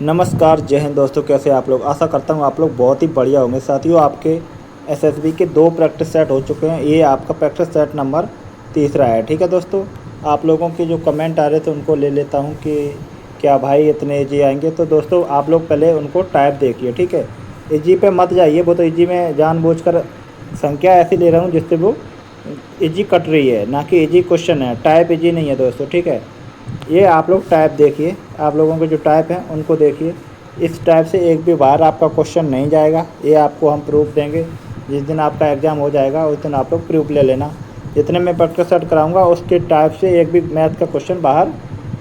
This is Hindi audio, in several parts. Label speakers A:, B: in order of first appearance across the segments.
A: नमस्कार, जय हिंद दोस्तों। कैसे आप लोग? आशा करता हूँ आप लोग बहुत ही बढ़िया होंगे। साथियों, आपके एसएसबी के 2 प्रैक्टिस सेट हो चुके हैं। ये आपका प्रैक्टिस सेट नंबर तीसरा है। ठीक है दोस्तों, आप लोगों के जो कमेंट आ रहे थे उनको ले लेता हूँ कि क्या भाई इतने ईजी आएंगे। तो दोस्तों आप लोग पहले उनको टाइप देखिए। ठीक है, ईजी पे मत जाइए। वो तो ईजी में जानबूझकर संख्या ऐसी ले रहा हूँ जिससे वो ईजी कट रही है, ना कि ईजी क्वेश्चन है। टाइप ईजी नहीं है दोस्तों। ठीक है, ये आप लोग टाइप देखिए। आप लोगों के जो टाइप हैं उनको देखिए। इस टाइप से एक भी बार आपका क्वेश्चन नहीं जाएगा। ये आपको हम प्रूफ देंगे। जिस दिन आपका एग्ज़ाम हो जाएगा उस दिन आप लोग प्रूफ ले लेना। जितने मैं प्रैक्टिस सेट कराऊंगा उसके टाइप से एक भी मैथ का क्वेश्चन बाहर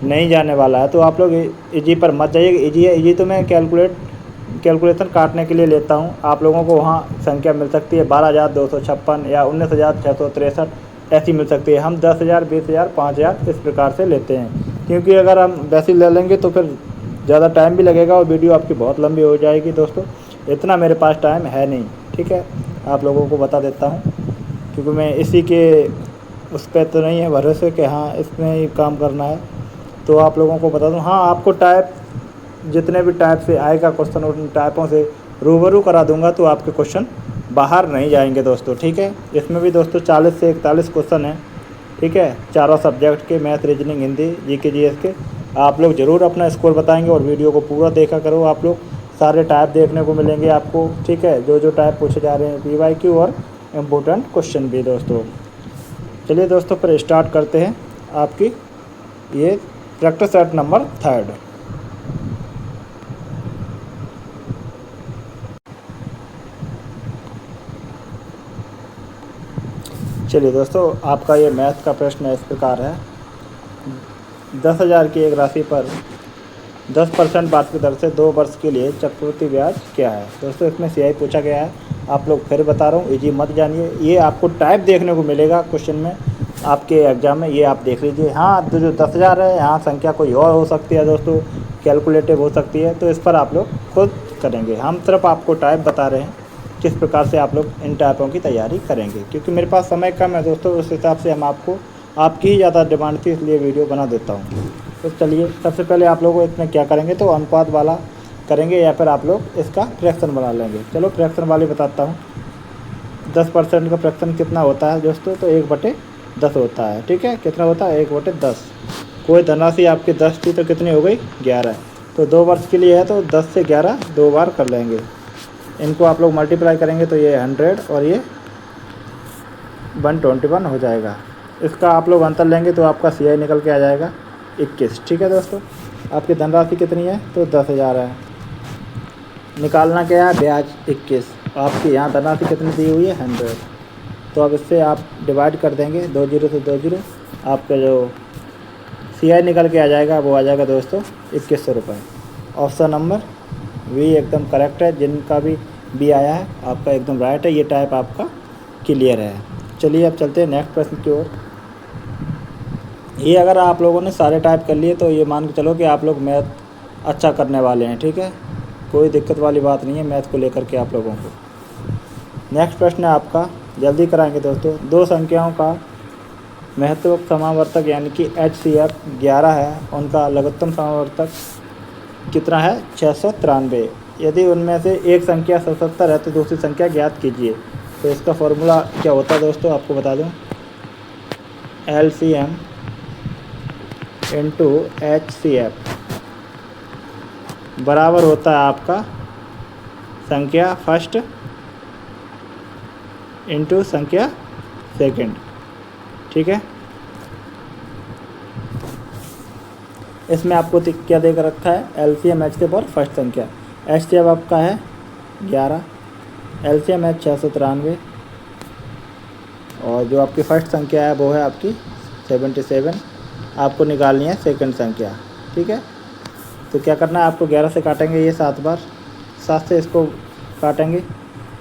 A: नहीं जाने वाला है। तो आप लोग इजी पर मत जाइए। इजी है, इजी तो मैं कैलकुलेशन काटने के लिए लेता हूँ। आप लोगों को वहाँ संख्या मिल सकती है 12,256 या 19,663 ऐसी मिल सकती है। हम 10,000, 20,000, 5,000 इस प्रकार से लेते हैं, क्योंकि अगर हम वैसे ले लेंगे तो फिर ज़्यादा टाइम भी लगेगा और वीडियो आपकी बहुत लंबी हो जाएगी। दोस्तों इतना मेरे पास टाइम है नहीं। ठीक है, आप लोगों को बता देता हूँ, क्योंकि मैं इसी के उस पर तो नहीं है भरोसे कि हाँ इसमें ही काम करना है। तो आप लोगों को बता दूँ, हाँ आपको टाइप जितने भी टाइप से आएगा क्वेश्चन उन टाइपों से रूबरू करा दूंगा, तो आपके क्वेश्चन बाहर नहीं जाएंगे दोस्तों। ठीक है, इसमें भी दोस्तों 40 से 41 क्वेश्चन हैं। ठीक है, चारों सब्जेक्ट के, math, reasoning, Hindi, GK, GS के। आप लोग ज़रूर अपना स्कोर बताएंगे और वीडियो को पूरा देखा करो। आप लोग सारे टाइप देखने को मिलेंगे आपको। ठीक है, जो जो टाइप पूछे जा रहे हैं, पीवाईक्यू और इम्पोर्टेंट क्वेश्चन भी दोस्तों। चलिए दोस्तों, फिर स्टार्ट करते हैं आपकी ये प्रैक्टिस सेट नंबर 3। चलिए दोस्तों, आपका ये मैथ का प्रश्न इस प्रकार है। 10,000 की एक राशि पर 10% वार्षिक दर से 2 वर्ष के लिए चक्रवृद्धि ब्याज क्या है। दोस्तों इसमें सीआई पूछा गया है। आप लोग फिर बता रहा हूँ, इजी मत जानिए। ये आपको टाइप देखने को मिलेगा क्वेश्चन में आपके एग्जाम में, ये आप देख लीजिए। हाँ, तो जो 10,000 है यहाँ संख्या कोई और हो सकती है दोस्तों, कैलकुलेटिव हो सकती है, तो इस पर आप लोग खुद करेंगे। हम सिर्फ आपको टाइप बता रहे हैं किस प्रकार से आप लोग इन टाइपों की तैयारी करेंगे, क्योंकि मेरे पास समय कम है दोस्तों। उस हिसाब से हम आपको, आपकी ही ज़्यादा डिमांड थी इसलिए वीडियो बना देता हूँ। तो चलिए, सबसे पहले आप लोगों इसमें क्या करेंगे, तो अनुपात वाला करेंगे या फिर आप लोग इसका फ्रैक्शन बना लेंगे। चलो फ्रैक्शन वाली बताता हूँ। 10% का फ्रैक्शन कितना होता है दोस्तों, तो 1/10 होता है। ठीक है, कितना होता है, 1/10। कोई धनराशि आपकी 10 थी तो कितनी हो गई, 11। तो 2 वर्ष के लिए है तो 10 से 11 2 बार कर लेंगे। इनको आप लोग मल्टीप्लाई करेंगे तो ये 100 और ये 121 हो जाएगा। इसका आप लोग अंतर लेंगे तो आपका सीआई निकल के आ जाएगा 21। ठीक है दोस्तों, आपकी धनराशि कितनी है, तो 10,000 है। निकालना क्या है, ब्याज 21। आपकी यहाँ धनराशि कितनी दी हुई है, 100। तो अब इससे आप डिवाइड कर देंगे 2 जीरो से 2 जीरो। आपका जो सीआई निकल के आ जाएगा वो आ जाएगा दोस्तों 2100 रुपये। ऑप्शन नंबर वी एकदम करेक्ट है। जिनका भी बी आया है आपका एकदम राइट है। ये टाइप आपका क्लियर है। चलिए अब चलते हैं नेक्स्ट प्रश्न की ओर। ये अगर आप लोगों ने सारे टाइप कर लिए तो ये मान के चलो कि आप लोग मैथ अच्छा करने वाले हैं। ठीक है, कोई दिक्कत वाली बात नहीं है मैथ को लेकर के आप लोगों को। नेक्स्ट प्रश्न है आपका, जल्दी कराएंगे दोस्तों। 2 संख्याओं का महत्तम समावर्तक यानी कि HCF 11 है, उनका लघुत्तम समावर्तक कितना है, 693। यदि उनमें से एक संख्या 77 है तो दूसरी संख्या ज्ञात कीजिए। तो इसका फॉर्मूला क्या होता है दोस्तों, आपको बता दूं। LCM इंटू HCF बराबर होता है आपका संख्या फर्स्ट इंटू संख्या सेकंड। ठीक है, इसमें आपको क्या देकर रखा है, LCM HCF और फर्स्ट संख्या। HCF आपका है 11, LCM है 693 और जो आपकी फर्स्ट संख्या है वो है आपकी 77। आपको निकालनी है सेकंड संख्या। ठीक है, तो क्या करना है, आपको 11 से काटेंगे ये 7 बार, 7 से इसको काटेंगे,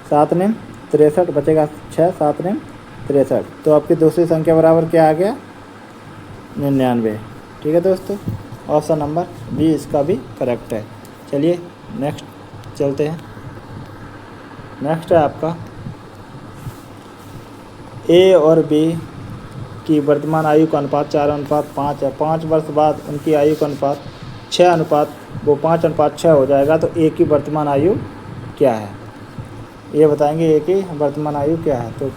A: 7 ने 63 बचेगा 6, 7 ने 63। तो आपकी दूसरी संख्या बराबर क्या आ गया, 99। ठीक है दोस्तों, ऑप्शन नंबर बी इसका भी करेक्ट है। चलिए नेक्स्ट चलते हैं। नेक्स्ट है आपका ए और बी की वर्तमान आयु का अनुपात 4:5 है। 5 वर्ष बाद उनकी आयु का अनुपात 5:6 हो जाएगा। तो ए की वर्तमान आयु क्या है, ये बताएंगे ए की वर्तमान आयु क्या है। तो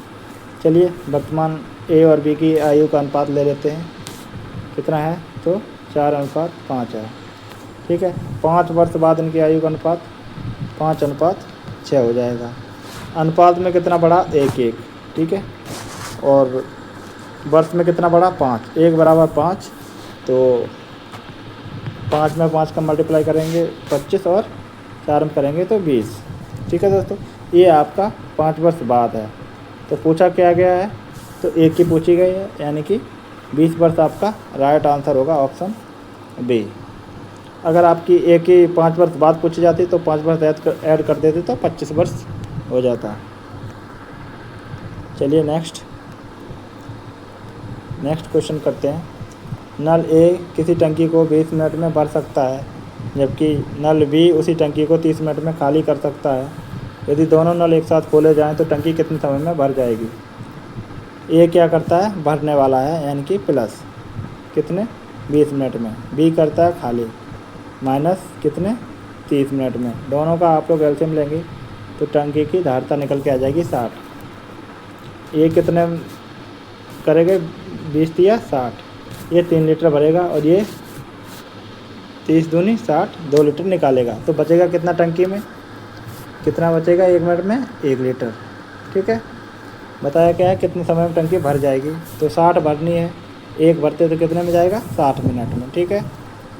A: चलिए वर्तमान ए और बी की आयु का अनुपात ले लेते हैं, कितना है तो 4:5 है। ठीक है, 5 वर्ष बाद इनकी आयु का अनुपात 5:6 हो जाएगा। अनुपात में कितना बढ़ा 1:1, ठीक है, और वर्ष में कितना बढ़ा 5, 1 बराबर 5, तो 5 में 5 का मल्टीप्लाई करेंगे 25 और 4 में करेंगे तो 20। ठीक है दोस्तों, ये आपका 5 वर्ष बाद है। तो पूछा क्या गया है, तो एक की पूछी गई है, यानी कि 20 वर्ष आपका राइट आंसर होगा, ऑप्शन बी। अगर आपकी एक ही 5 वर्ष बाद पूछी जाती तो 5 वर्ष ऐड कर देते तो 25 वर्ष हो जाता। चलिए नेक्स्ट क्वेश्चन करते हैं। नल ए किसी टंकी को 20 मिनट में भर सकता है, जबकि नल बी उसी टंकी को 30 मिनट में खाली कर सकता है। यदि दोनों नल एक साथ खोले जाएं तो टंकी कितने समय में भर जाएगी। ए क्या करता है, भरने वाला है, यानी कि प्लस कितने 20 मिनट में, बी करता है खाली माइनस कितने 30 मिनट में। दोनों का आप लोग एलसीएम लेंगे तो टंकी की धारता निकल के आ जाएगी 60। ये कितने करेंगे 20 या 60, ये 3 लीटर भरेगा और ये 30 दूनी 60, 2 लीटर निकालेगा। तो बचेगा कितना टंकी में, कितना बचेगा 1 मिनट में 1 लीटर। ठीक है, बताया क्या है कितने समय में टंकी भर जाएगी, तो 60 भरनी है, 1 भरते तो कितने में जाएगा 60 मिनट में। ठीक है,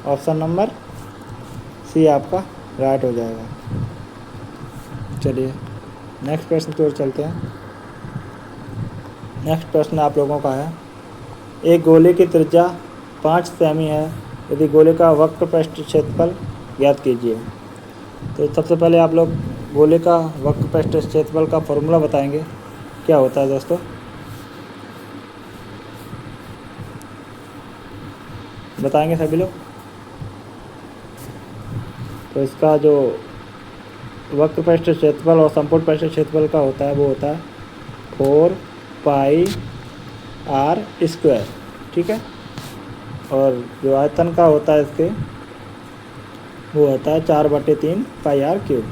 A: ऑप्शन नंबर सी आपका राइट हो जाएगा। चलिए नेक्स्ट प्रश्न की ओर चलते हैं। नेक्स्ट प्रश्न आप लोगों का है, एक गोले की त्रिज्या 5 सेमी है, यदि गोले का वक्र पृष्ठ क्षेत्रफल ज्ञात कीजिए। तो सबसे पहले आप लोग गोले का वक्र पृष्ठ क्षेत्रफल का फॉर्मूला बताएंगे क्या होता है दोस्तों। बताएंगे सभी लोग। तो इसका जो वक्र पृष्ठ क्षेत्रफल और संपूर्ण पृष्ठ क्षेत्रफल का होता है वो होता है 4πr²। ठीक है, और जो आयतन का होता है इसके वो होता है 4/3 πr³,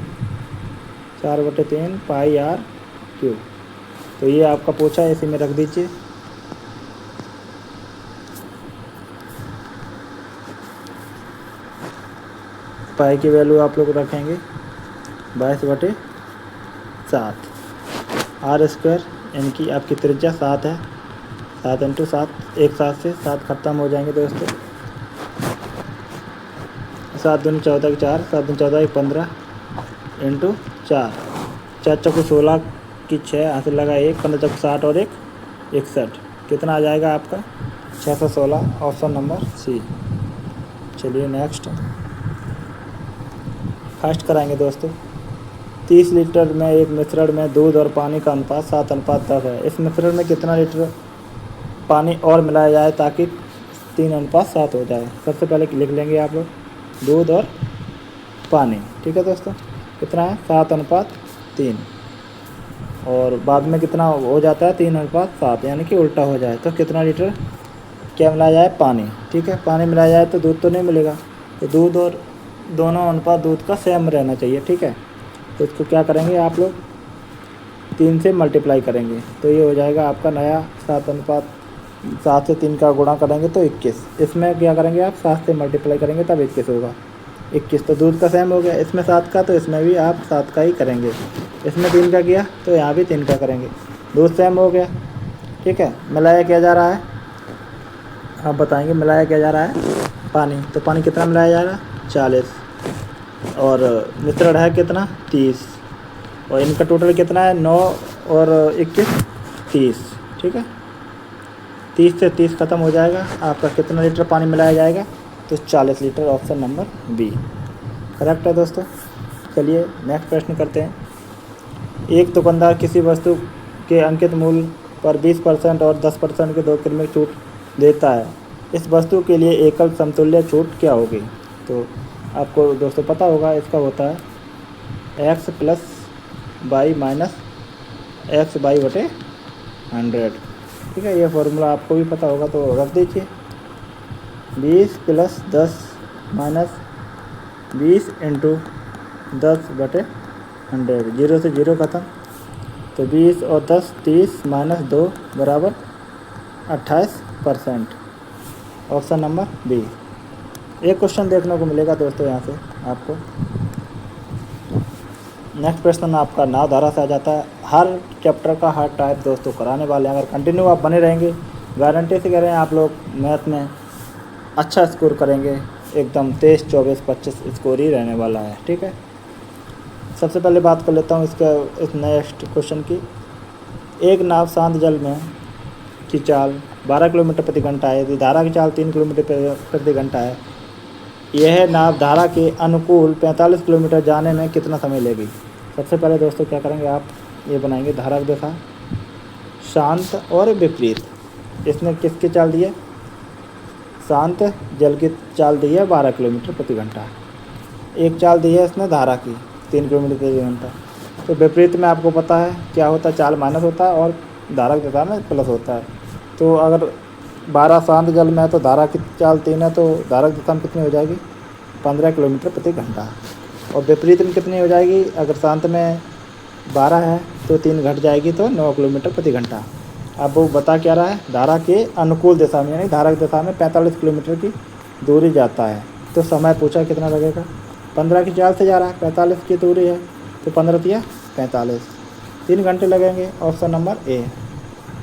A: 4/3 πr³। तो ये आपका पूछा है, इसी में रख दीजिए। पाई की वैल्यू आप लोग रखेंगे 22/7। r² यानी कि आपकी त्रिज्या 7 है, 7 × 7, एक साथ से 7 खत्म हो जाएंगे दोस्तों। 7 दूनी 14 की 4, 7 दूनी 14 की 15 × 4, 4 चौको 16 की 6, हाथ लगा 1, 15 चौको 60 और 1 61, कितना आ जाएगा आपका 616, ऑप्शन नंबर सी। चलिए नेक्स्ट फर्स्ट कराएंगे दोस्तों। 30 लीटर में एक मिश्रण में दूध और पानी का अनुपात 7:10 है। इस मिश्रण में कितना लीटर पानी और मिलाया जाए ताकि 3:7 हो जाए। सबसे पहले लिख लेंगे आप लोग दूध और पानी। ठीक है दोस्तों, कितना है 7:3, और बाद में कितना हो जाता है 3:7, यानी कि उल्टा हो जाए तो कितना लीटर क्या मिलाया जाए, पानी। ठीक है, पानी मिलाया जाए तो दूध तो नहीं मिलेगा, तो दूध और दोनों अनुपात दूध का सेम रहना चाहिए। ठीक है, तो इसको क्या करेंगे आप लोग 3 से मल्टीप्लाई करेंगे तो ये हो जाएगा आपका नया 7 से 3 का गुणा करेंगे तो 21। इसमें क्या करेंगे आप 7 से मल्टीप्लाई करेंगे तब 21 होगा। 21 तो दूध का सेम हो गया, इसमें 7 का, तो इसमें भी आप 7 का ही करेंगे। इसमें 3 का किया तो यहाँ भी 3 का करेंगे, दूध सेम हो गया। ठीक है, मिलाया क्या जा रहा है, आप बताएंगे मिलाया क्या जा रहा है, पानी। तो पानी कितना मिलाया जा रहा है 40, और मिश्रण है कितना 30, और इनका टोटल कितना है 9 और 21 30। ठीक है, 30 से 30 ख़त्म हो जाएगा, आपका कितना लीटर पानी मिलाया जाएगा तो 40 litre, option number B correct है दोस्तों। चलिए नेक्स्ट प्रश्न करते हैं। एक दुकानदार किसी वस्तु के अंकित मूल्य पर 20% और 10% के 2 क्रमिक छूट देता है। इस वस्तु के लिए एकल समतुल्य छूट क्या होगी। तो आपको दोस्तों पता होगा, इसका होता है x + y - x/100। ठीक है, ये फॉर्मूला आपको भी पता होगा तो रख दीजिए। 20 + 10 - 20 इंटू 10/100, 0 से 0 ख़त्म, तो 20 और 10 30 माइनस 2 बराबर 28%। Option number B. एक क्वेश्चन देखने को मिलेगा दोस्तों यहाँ से आपको। नेक्स्ट प्रश्न आपका नाव धारा से आ जाता है। हर चैप्टर का हर टाइप दोस्तों कराने वाले हैं। अगर कंटिन्यू आप बने रहेंगे, गारंटी से कह रहे हैं आप लोग मैथ में अच्छा स्कोर करेंगे, एकदम 23 24 25 स्कोर ही रहने वाला है। ठीक है, सबसे पहले बात कर लेता हूँ इस नेक्स्ट क्वेश्चन की। एक नाव शांत जल में की चाल 12 किलोमीटर प्रति घंटा है, यदि धारा की चाल 3 किलोमीटर प्रति घंटा है, यह नाव धारा के अनुकूल 45 किलोमीटर जाने में कितना समय लेगी। सबसे पहले दोस्तों क्या करेंगे, आप ये बनाएंगे धारा की दिशा शांत और विपरीत। इसने किसकी चाल दी है, शांत जल की चाल दी है 12 किलोमीटर प्रति घंटा, एक चाल दी है इसने धारा की 3 किलोमीटर प्रति घंटा। तो विपरीत में आपको पता है क्या होता है, चाल माइनस होता है और धारा की दिशा में प्लस होता है। तो अगर 12 शांत जल में है तो धारा की चाल 3 है, तो धारा की दिशा में कितनी हो जाएगी 15 किलोमीटर प्रति घंटा। और विपरीत में कितनी हो जाएगी, अगर शांत में 12 है तो 3 घट जाएगी तो 9 किलोमीटर प्रति घंटा। अब वो बता क्या रहा है, धारा के अनुकूल दिशा में, यानी धारा की दिशा में 45 किलोमीटर की दूरी जाता है। तो समय पूछा कितना लगेगा, 15 की चाल से जा रहा है, 45 की दूरी है, तो 15 या 45, 3 घंटे लगेंगे। Option number A.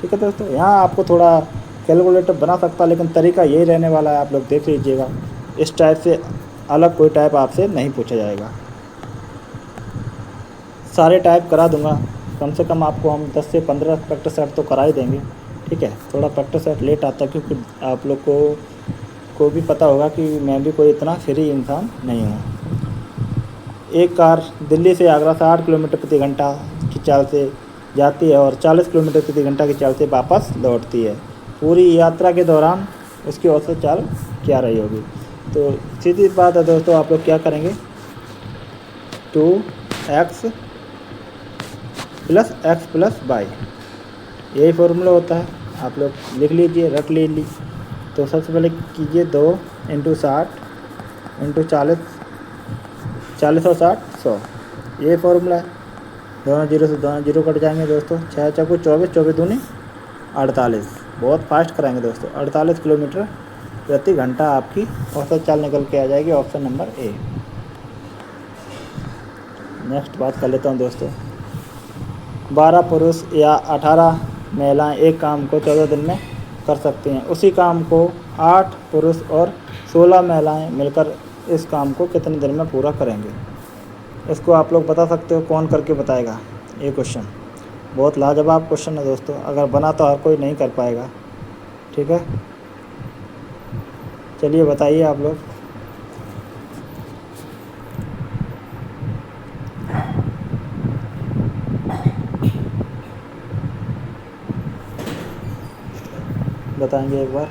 A: ठीक है दोस्तों, यहाँ आपको थोड़ा कैलकुलेटर बना सकता है, लेकिन तरीका यही रहने वाला है, आप लोग देख लीजिएगा। इस टाइप से अलग कोई टाइप आपसे नहीं पूछा जाएगा। सारे टाइप करा दूंगा, कम से कम आपको हम 10 से 15 प्रैक्टिस सेट तो करा ही देंगे। ठीक है, थोड़ा प्रैक्टिस सेट लेट आता है क्योंकि आप लोग को भी पता होगा कि मैं भी कोई इतना फ्री इंसान नहीं हूँ। एक कार दिल्ली से आगरा 60 किलोमीटर प्रति घंटा की चाल से जाती है और 40 किलोमीटर प्रति घंटा की चाल से वापस लौटती है। पूरी यात्रा के दौरान उसकी औसत चाल क्या रही होगी। तो सीधी बात है दोस्तों, आप लोग क्या करेंगे, 2x plus x plus Y, यही फॉर्मूला होता है, आप लोग लिख लीजिए, रख लीजिए। तो सबसे पहले कीजिए 2 इंटू 60 इंटू 40, 40 और 60 100, ये फॉर्मूला है। दोनों जीरो से दोनों जीरो कट जाएंगे दोस्तों, 6 चौको 24, 24 दूनी 48। बहुत फास्ट कराएंगे दोस्तों, 48 किलोमीटर प्रति घंटा आपकी औसत चाल निकल के आ जाएगी। Option number A. नेक्स्ट बात कर लेता हूँ दोस्तों। 12 पुरुष या 18 महिलाएं एक काम को 14 दिन में कर सकती हैं। उसी काम को 8 पुरुष और 16 महिलाएं मिलकर इस काम को कितने दिन में पूरा करेंगे। इसको आप लोग बता सकते हो, कौन करके बताएगा। ये क्वेश्चन बहुत लाजवाब क्वेश्चन है दोस्तों, अगर बना तो हर कोई नहीं कर पाएगा। ठीक है, चलिए बताइए आप लोग। बताएंगे एक बार।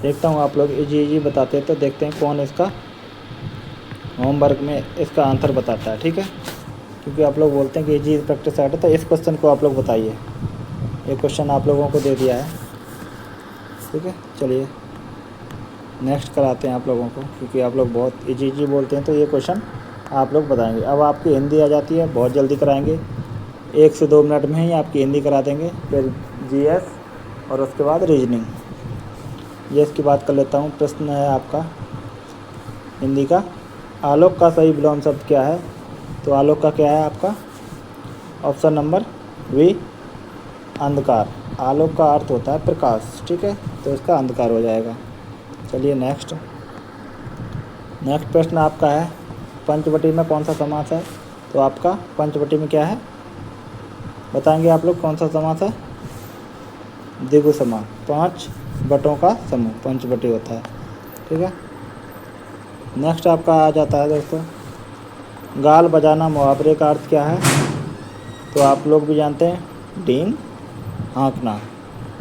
A: देखता हूँ आप लोग इजी बताते हैं, तो देखते हैं कौन इसका होमवर्क में इसका आंसर बताता है। ठीक है, क्योंकि आप लोग बोलते हैं कि इजी प्रैक्टिस सेट है, तो इस क्वेश्चन को आप लोग बताइए। ये क्वेश्चन आप लोगों को दे दिया है। ठीक है, चलिए नेक्स्ट कराते हैं आप लोगों को, क्योंकि आप लोग बहुत इजी बोलते हैं, तो ये क्वेश्चन आप लोग बताएंगे। अब आपकी हिंदी आ जाती है, बहुत जल्दी कराएंगे, 1 से 2 मिनट में ही आपकी हिंदी करा देंगे। फिर जीएस और उसके बाद रीजनिंग। जीएस की बात कर लेता हूँ। प्रश्न है आपका हिंदी का, आलोक का सही विलोम शब्द क्या है। तो आलोक का क्या है आपका, ऑप्शन नंबर बी अंधकार। आलोक का अर्थ होता है प्रकाश। ठीक है, तो इसका अंधकार हो जाएगा। चलिए नेक्स्ट प्रश्न आपका है, पंचवटी में कौन सा समास है। तो आपका पंचवटी में क्या है बताएंगे आप लोग, कौन सा समास है, द्विगु समास, 5 बटों का समूह पंचवटी होता है। ठीक है, नेक्स्ट आपका आ जाता है दोस्तों, गाल बजाना मुहावरे का अर्थ क्या है। तो आप लोग भी जानते हैं, डींग हाँकना।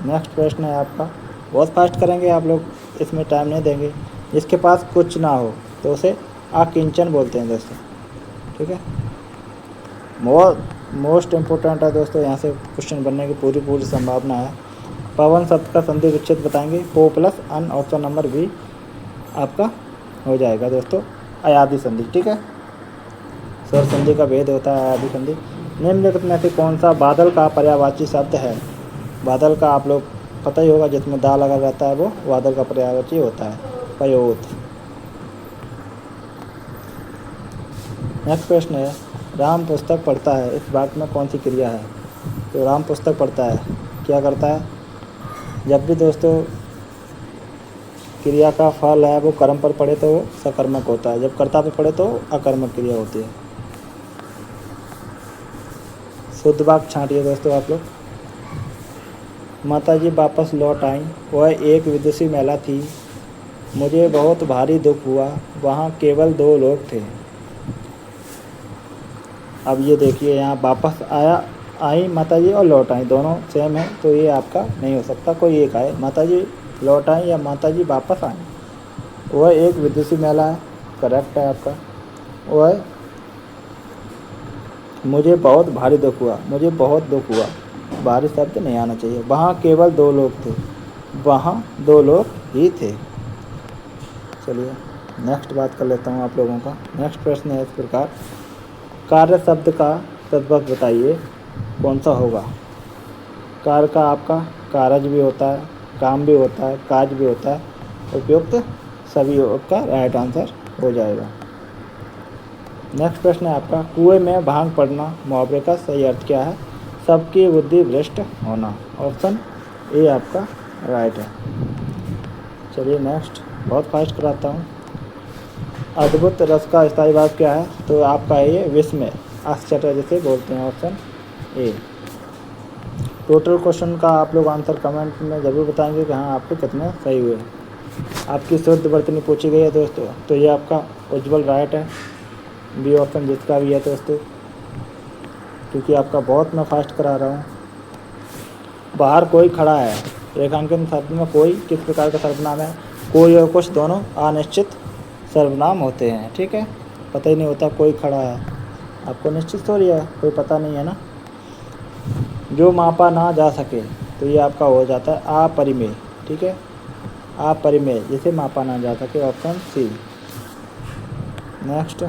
A: नेक्स्ट प्रश्न है आपका, बहुत फास्ट करेंगे आप लोग, इसमें टाइम नहीं देंगे। जिसके पास कुछ ना हो तो उसे अकिंचन बोलते हैं दोस्तों। ठीक है, मोस्ट इम्पोर्टेंट है दोस्तों, यहाँ से क्वेश्चन बनने की पूरी संभावना है। पवन शब्द का संधि विच्छेद बताएंगे, पो प्लस अन, ऑप्शन नंबर बी आपका हो जाएगा दोस्तों अयादी संधि। ठीक है, स्वर संधि का भेद होता है अयादी संधि। निम्नलिखित में से कौन सा बादल का पर्यायवाची शब्द है? बादल का आप लोग पता ही होगा, जिसमें दा लगा रहता है वो बादल का पर्यायवाची होता है, पयोत। नेक्स्ट प्रश्न है, राम पुस्तक पढ़ता है, इस वाक्य में कौन सी क्रिया है? तो राम पुस्तक पढ़ता है क्या करता है? जब भी दोस्तों क्रिया का फल है वो कर्म पर पड़े तो वो सकर्मक होता है, जब कर्ता पर पड़े तो अकर्मक क्रिया होती है। शुद्ध वाक्य छांटिए दोस्तों आप लोग। माताजी वापस लौट आईं, वह एक विदुषी महिला थी, मुझे बहुत भारी दुख हुआ, वहाँ केवल 2 लोग थे। अब ये देखिए, यहाँ वापस आई माताजी और लौट आई दोनों सेम है, तो ये आपका नहीं हो सकता, कोई एक आए। माताजी लौट आई या माताजी वापस आई। वह एक विदुषी महिला है, करेक्ट है आपका। वह मुझे बहुत भारी दुख हुआ, मुझे बहुत दुख हुआ, भारी शब्द नहीं आना चाहिए। वहाँ केवल 2 लोग थे, वहाँ 2 लोग ही थे। चलिए नेक्स्ट बात कर लेता हूँ आप लोगों का। नेक्स्ट प्रश्न है इस प्रकार, कार्य शब्द का तद्भव बताइए, कौन सा होगा? कार्य का आपका कारज भी होता है, काम भी होता है, काज भी होता है, उपयुक्त सभी का राइट आंसर हो जाएगा। नेक्स्ट प्रश्न है आपका, कुएं में भांग पड़ना, मुहावरे का सही अर्थ क्या है? सबकी बुद्धि भ्रष्ट होना, ऑप्शन ए आपका राइट है। चलिए नेक्स्ट, बहुत फास्ट कराता हूँ। अद्भुत रस का स्थायी भाव क्या है? तो आपका ये विस्मय, आश्चर्य जिसे बोलते हैं, ऑप्शन ए। टोटल क्वेश्चन का आप लोग आंसर कमेंट में ज़रूर बताएंगे कि हाँ आपके कितने सही हुए। आपकी शुद्ध वर्तनी पूछी गई है दोस्तों, तो ये आपका उज्ज्वल राइट है, बी ऑप्शन जिसका भी है दोस्तों, क्योंकि आपका बहुत मैं फास्ट करा रहा हूँ। बाहर कोई खड़ा है, रेखांकन शब्द में कोई किस प्रकार का सर्वनाम है? कोई और कुछ दोनों अनिश्चित सर्वनाम होते हैं। ठीक है, पता ही नहीं होता कोई खड़ा है, आपको निश्चित हो रही है, कोई पता नहीं है ना। जो मापा ना जा सके, तो ये आपका हो जाता है अपरिमेय। ठीक है, अपरिमेय जिसे मापा ना जा सके, ऑप्शन सी। नेक्स्ट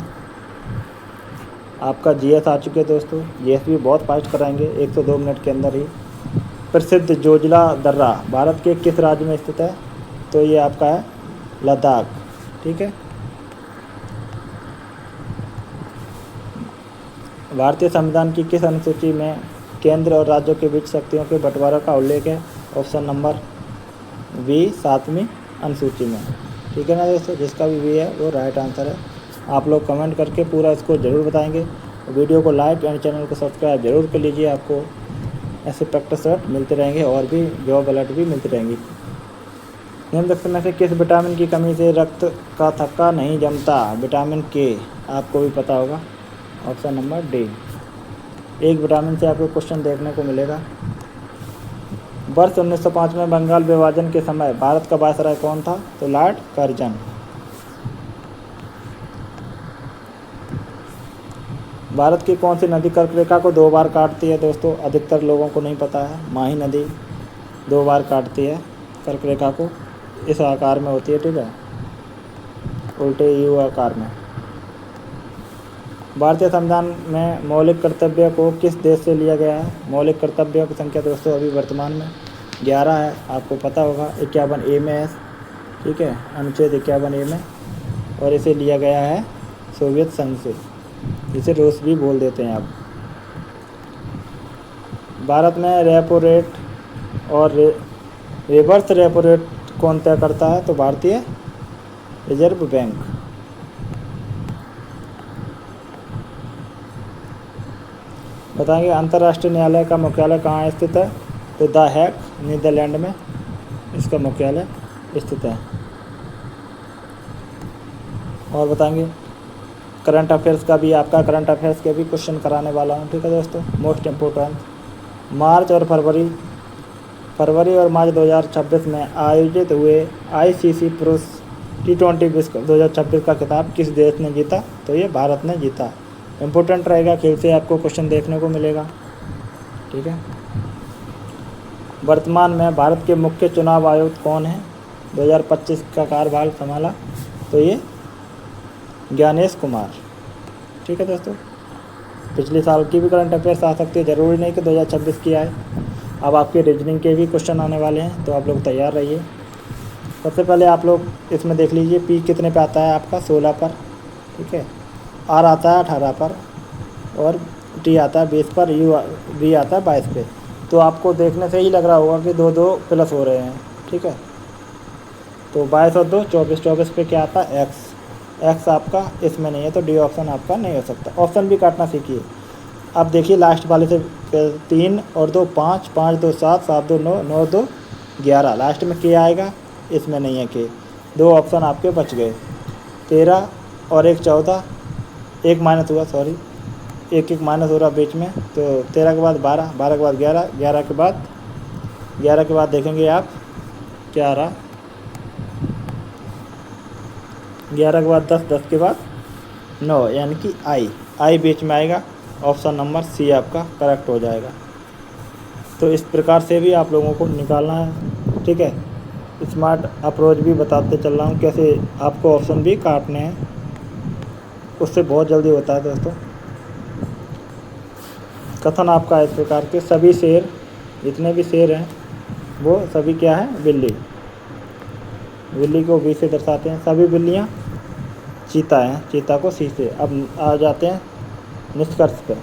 A: आपका जीएस आ चुके हैं दोस्तों, जीएस भी बहुत फास्ट कराएंगे 1 से 2 मिनट के अंदर ही। प्रसिद्ध जोजिला दर्रा भारत के किस राज्य में स्थित है? तो ये आपका है लद्दाख। ठीक है, भारतीय संविधान की किस अनुसूची में केंद्र और राज्यों के बीच शक्तियों के बंटवारा का उल्लेख है? ऑप्शन नंबर बी 7वीं अनुसूची में। ठीक है ना दोस्तों, जिसका भी वी है वो राइट आंसर है। आप लोग कमेंट करके पूरा इसको ज़रूर बताएंगे। वीडियो को लाइक एंड चैनल को सब्सक्राइब जरूर कर लीजिए, आपको ऐसे प्रैक्टिस सेट मिलते रहेंगे और भी जॉब अलर्ट भी मिलती रहेंगी। निम्नलिखित में से किस विटामिन की कमी से रक्त का थक्का नहीं जमता? विटामिन के, आपको भी पता होगा, ऑप्शन नंबर डी। एक विटामिन से आपको क्वेश्चन देखने को मिलेगा। वर्ष 1905 में बंगाल विभाजन के समय भारत का वायसराय कौन था? तो लॉर्ड कर्जन। भारत की कौन सी नदी कर्क रेखा को 2 बार काटती है? दोस्तों अधिकतर लोगों को नहीं पता है, माही नदी 2 बार काटती है कर्क रेखा को, इस आकार में होती है। ठीक है, उल्टे यू आकार में। भारतीय संविधान में मौलिक कर्तव्य को किस देश से लिया गया है? मौलिक कर्तव्यों की संख्या दोस्तों अभी वर्तमान में 11 है, आपको पता होगा। 51A में है, ठीक है, अनुच्छेद 51A में, और इसे लिया गया है सोवियत संघ से, जिसे रूस भी बोल देते हैं आप। भारत में रेपो रेट और रिवर्स रेपो रेट कौन तय करता है? तो भारतीय रिजर्व बैंक। बताएंगे अंतर्राष्ट्रीय न्यायालय का मुख्यालय कहाँ स्थित है? तो द हैग, नीदरलैंड में इसका मुख्यालय स्थित है। और बताएंगे करंट अफेयर्स का भी, आपका करंट अफेयर्स के भी क्वेश्चन कराने वाला हूँ। ठीक है दोस्तों, मोस्ट इम्पोर्टेंट। मार्च और फरवरी और मार्च 2026 में आयोजित हुए ICC पुरुष T20 विश्व कप 2026 का खिताब किस देश ने जीता? तो ये भारत ने जीता। इम्पोर्टेंट रहेगा, खेल से आपको क्वेश्चन देखने को मिलेगा। ठीक है। वर्तमान में भारत के मुख्य चुनाव आयुक्त कौन है? 2025 का कार्यभार संभाला तो ये ज्ञानेश कुमार। ठीक है दोस्तों, पिछले साल की भी करंट अफेयर्स आ सकती है, ज़रूरी नहीं कि 2026 की आए। अब आपके रीजनिंग के भी क्वेश्चन आने वाले हैं, तो आप लोग तैयार रहिए। सबसे पहले आप लोग इसमें देख लीजिए, पी कितने पे आता है आपका? 16 पर। ठीक है। आर आता है 18 पर और टी आता है 20 पर, यू बी आता है 22 पे। तो आपको देखने से ही लग रहा होगा कि 2 2 प्लस हो रहे हैं। ठीक है। तो 22 और 2 24, 24 पे क्या आता है? एक्स आपका इसमें नहीं है, तो डी ऑप्शन आपका नहीं हो सकता। ऑप्शन भी काटना सीखिए। अब देखिए लास्ट वाले से 3 और 2 5, 5 2 7, 7 2 9, 9 2 11, लास्ट में के आएगा, इसमें नहीं है के। 2 ऑप्शन आपके बच गए। 13 और 1 14, 1 माइनस हुआ, सॉरी, 1 1 माइनस हो रहा बीच में। तो 13 के बाद 12, 12 के बाद 11, 11 के बाद देखेंगे आप क्या आ रहा, 11 के बाद 10, 10 के बाद 9, यानी कि आई बीच में आएगा। ऑप्शन नंबर सी आपका करेक्ट हो जाएगा। तो इस प्रकार से भी आप लोगों को निकालना है। ठीक है। स्मार्ट अप्रोच भी बताते चल रहा हूँ, कैसे आपको ऑप्शन भी काटने हैं, उससे बहुत जल्दी होता है दोस्तों। कथन आपका इस प्रकार के, सभी शेर, जितने भी शेर हैं वो सभी क्या है? बिल्ली। बिल्ली को बी से दर्शाते हैं। सभी बिल्लियाँ चीता हैं, चीता को सी से। अब आ जाते हैं निष्कर्ष पे।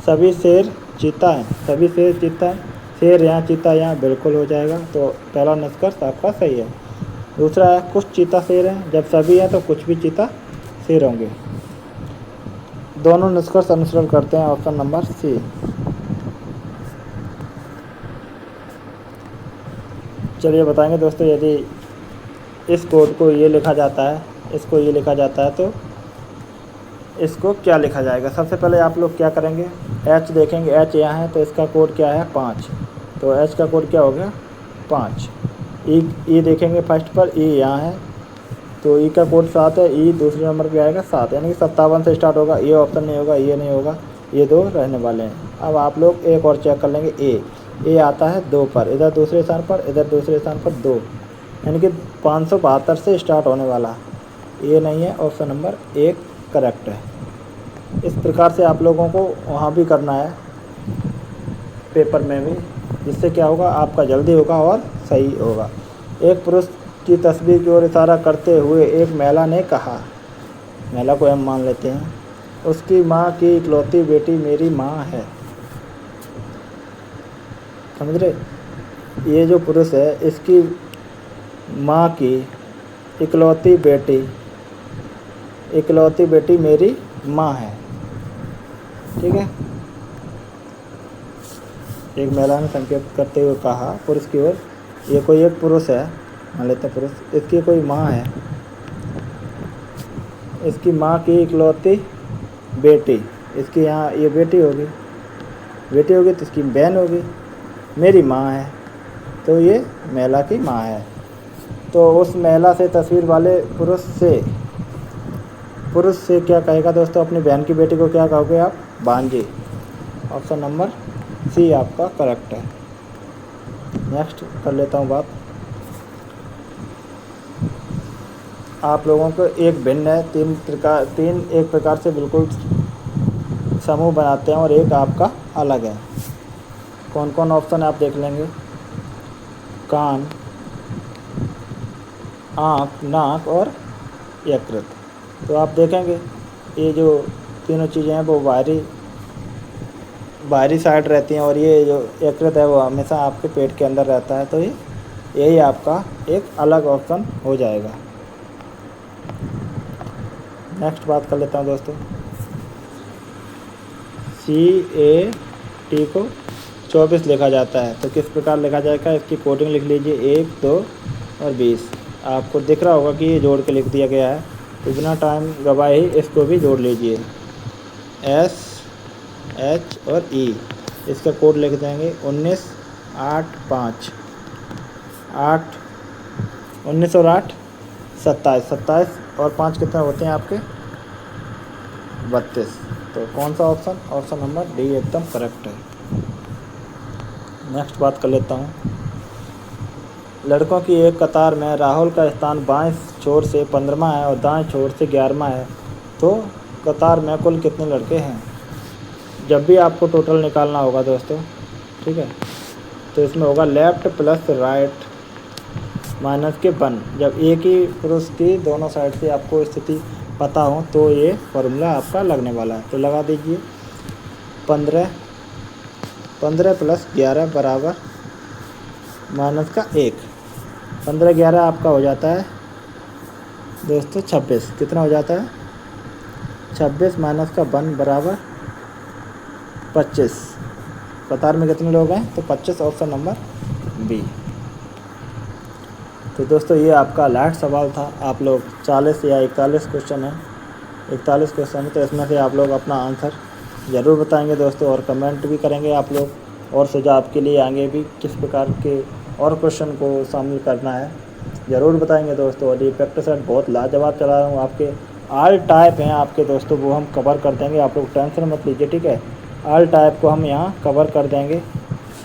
A: सभी शेर चीता हैं, सभी शेर चीता हैं, शेर यहाँ चीता यहाँ, बिल्कुल हो जाएगा। तो पहला निष्कर्ष आपका सही है। दूसरा है कुछ चीता शेर हैं, जब सभी हैं तो कुछ भी चीता शेर होंगे। दोनों निष्कर्ष अनुसरण करते हैं, ऑप्शन नंबर सी। चलिए बताएंगे दोस्तों, यदि इस कोड को ये लिखा जाता है, इसको ये लिखा जाता है, तो इसको क्या लिखा जाएगा? सबसे पहले आप लोग क्या करेंगे? एच देखेंगे, एच यहाँ है तो इसका कोड क्या है? 5। तो एच का कोड क्या हो गया? 5। ई देखेंगे फर्स्ट पर, ई यहाँ है तो ई का कोड 7 है, ई दूसरे नंबर पे आएगा 7, यानी कि 57 से स्टार्ट होगा। ये ऑप्शन नहीं होगा, ये नहीं होगा, ये 2 रहने वाले हैं। अब आप लोग एक और चेक कर लेंगे, ए आता है 2 पर, इधर दूसरे स्थान पर, इधर दूसरे स्थान पर 2, यानी कि 572 से स्टार्ट होने वाला। ये नहीं है, ऑप्शन नंबर 1 करेक्ट है। इस प्रकार से आप लोगों को वहाँ भी करना है, पेपर में भी, जिससे क्या होगा? आपका जल्दी होगा और सही होगा। एक पुरुष की तस्वीर की ओर इशारा करते हुए एक महिला ने कहा, महिला को हम मान लेते हैं, उसकी माँ की इकलौती बेटी मेरी माँ है। समझ रहे? ये जो पुरुष है, इसकी माँ की इकलौती बेटी मेरी माँ है। ठीक है। एक महिला ने संकेत करते हुए कहा पुरुष की ओर, ये कोई एक पुरुष है, मान लेते हैं पुरुष, इसकी कोई माँ है, इसकी माँ की इकलौती बेटी, इसकी यहाँ ये बेटी होगी तो इसकी बहन होगी, मेरी माँ है, तो ये महिला की माँ है। तो उस महिला से तस्वीर वाले पुरुष से क्या कहेगा दोस्तों? अपनी बहन की बेटी को क्या कहोगे आप? भांजी। ऑप्शन नंबर सी आपका करेक्ट है। नेक्स्ट कर लेता हूँ बात। आप लोगों को एक भिन्न है, तीन एक प्रकार से बिल्कुल समूह बनाते हैं और एक आपका अलग है। कौन कौन ऑप्शन आप देख लेंगे? कान, आँख, नाक और यकृत। तो आप देखेंगे ये जो तीनों चीज़ें हैं वो बाहरी साइड रहती हैं, और ये जो यकृत है वो हमेशा आपके पेट के अंदर रहता है। तो यही आपका एक अलग ऑप्शन हो जाएगा। नेक्स्ट बात कर लेता हूँ दोस्तों। CAT को 24 लिखा जाता है, तो किस प्रकार लिखा जाएगा? इसकी कोडिंग लिख लीजिए, 1 2 और 20। आपको दिख रहा होगा कि ये जोड़ के लिख दिया गया है, तो बिना टाइम गवाए ही इसको भी जोड़ लीजिए। S H और E, इसका कोड लिख देंगे 19 8 5 8, 19 और 8 27, 27 और 5 कितने होते हैं आपके? 32। तो कौन सा ऑप्शन, ऑप्शन नंबर डी एकदम करेक्ट है। नेक्स्ट बात कर लेता हूँ। लड़कों की एक कतार में राहुल का स्थान बाएं छोर से 15वां है और दाएं छोर से 11वां है, तो कतार में कुल कितने लड़के हैं। जब भी आपको टोटल निकालना होगा दोस्तों, ठीक है, तो इसमें होगा लेफ्ट प्लस राइट माइनस के 1। जब एक ही पुरुष की दोनों साइड से आपको स्थिति पता हो तो ये फॉर्मूला आपका लगने वाला है। तो लगा दीजिए 15 प्लस 11 बराबर माइनस का 1। 15 11 आपका हो जाता है दोस्तों 26। कितना हो जाता है 26 माइनस का 1 बराबर 25। कतार में कितने लोग हैं, तो 25, ऑप्शन नंबर बी। तो दोस्तों ये आपका लास्ट सवाल था। आप लोग 40 या 41 क्वेश्चन है, 41 क्वेश्चन है, तो इसमें से आप लोग अपना आंसर ज़रूर बताएंगे दोस्तों, और कमेंट भी करेंगे आप लोग, और सुझाव के लिए आगे भी किस प्रकार के और क्वेश्चन को शामिल करना है ज़रूर बताएंगे दोस्तों। और ये प्रैक्टिस सेट बहुत लाजवाब चला रहा हूँ, आपके ऑल टाइप हैं आपके दोस्तों, वो हम कवर कर देंगे, आप लोग टेंशन मत लीजिए, ठीक है। ऑल टाइप को हम यहाँ कवर कर देंगे,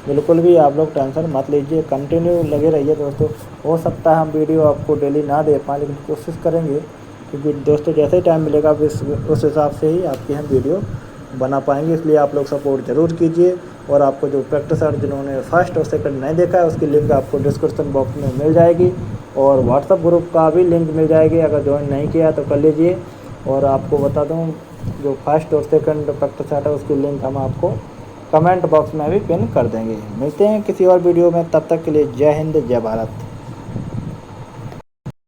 A: बिल्कुल भी आप लोग टेंशन मत लीजिए, कंटिन्यू लगे रहिए दोस्तों। हो सकता है हम वीडियो आपको डेली ना दे पाएँ, लेकिन कोशिश करेंगे, क्योंकि दोस्तों जैसे ही टाइम मिलेगा उस हिसाब से ही आपकी हम वीडियो बना पाएंगे। इसलिए आप लोग सपोर्ट ज़रूर कीजिए। और आपको जो प्रैक्टिस सेट जिन्होंने फर्स्ट और सेकंड नहीं देखा है, उसकी लिंक आपको डिस्क्रिप्शन बॉक्स में मिल जाएगी, और व्हाट्सअप ग्रुप का भी लिंक मिल जाएगी, अगर ज्वाइन नहीं किया तो कर लीजिए। और आपको बता दूं, जो फर्स्ट और सेकंड प्रैक्टिस सेट है उसकी लिंक हम आपको कमेंट बॉक्स में भी पिन कर देंगे। मिलते हैं किसी और वीडियो में, तब तक के लिए जय हिंद जय भारत।